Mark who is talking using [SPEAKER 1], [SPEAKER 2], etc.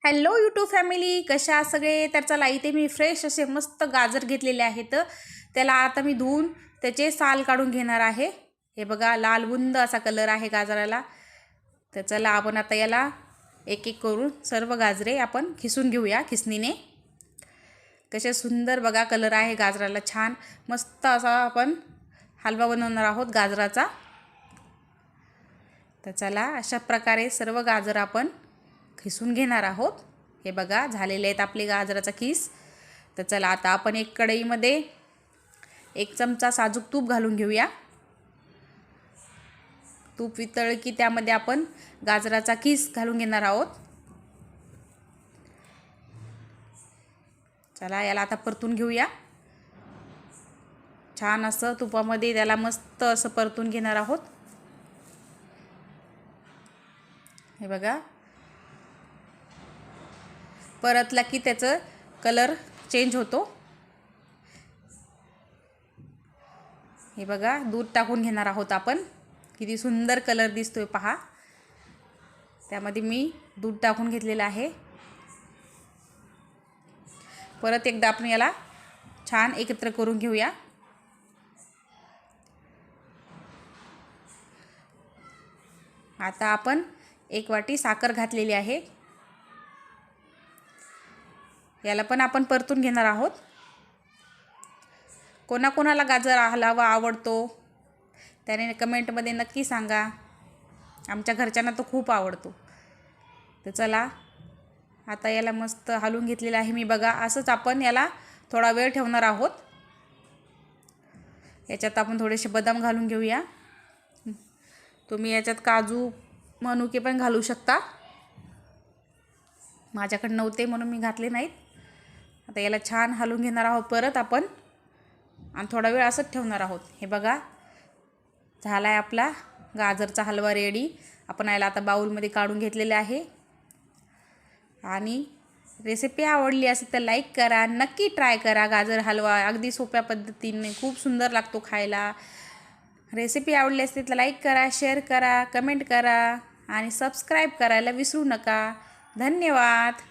[SPEAKER 1] Hello YouTube family, कशा आहात सगळे? तर चला, इथे मी फ्रेश असे मस्त गाजर घेतलेले आहेत. त्याला आता मी धुवून त्याचे साल काढून घेणार आहे. हे बघा, लालबुंद असा कलर आहे गाजराला. तर चला, आपण आता याला एक एक करून सर्व गाजरे आपण खिसून घेऊया खिसणीने. कसे सुंदर बघा कलर आहे गाजराला, छान मस्त असा आपण हलवा बनवणार आहोत गाजराचा. तर चला, अशा प्रकारे सर्व गाजर आपण खिसून घेणार आहोत. हे बघा, झालेले आहेत आपले गाजराचा खीस. तर चला, आता आपण एक कढईमध्ये 1 चमचा साजूक तूप घालून घेऊया. तूप वितळले की त्यामध्ये आपण गाजराचा खीस घालून घेणार आहोत. चला, याला आता परतून घेऊया. छान असं तुपामध्ये त्याला मस्त असं परतून घेणार आहोत. हे बघा, परतला की त्याचं कलर चेंज होतो. हे बघा, दूध टाकून घेणार आहोत आपण. किती सुंदर कलर दिसतोय पहा. त्यामध्ये मी दूध टाकून घेतलेलं आहे. परत एकदा आपण याला छान एकत्र करून घेऊया. आता आपण 1 वाटी साखर घातलेली आहे. याला पण आपण परतून घेणार आहोत. कोणाकोणाला गाजर हलवा आवडतो त्याने कमेंटमध्ये नक्की सांगा. आमच्या घरच्यांना तो खूप आवडतो. तर चला, आता याला मस्त हलवून घेतलेलं आहे मी. बघा, असंच आपण याला थोडा वेळ ठेवणार आहोत. याच्यात आपण थोडेसे बदाम घालून घेऊया. तुम्ही याच्यात काजू मनुके पण घालू शकता. माझ्याकडे नव्हते म्हणून मी घातले नाहीत. आता याला छान हलवून घेणार आहोत परत आपण, आणि थोडा वेळ असंच ठेवणार आहोत. हे बघा, झाला आहे आपला गाजरचा हलवा रेडी. आपण याला आता बाउलमध्ये काढून घेतलेले आहे. आणि रेसिपी आवडली असेल तर लाईक करा, नक्की ट्राय करा. गाजर हलवा अगदी सोप्या पद्धतीने खूप सुंदर लागतो खायला. रेसिपी आवडली असेल तर लाईक करा, शेअर करा, कमेंट करा आणि सबस्क्राईब करायला विसरू नका. धन्यवाद.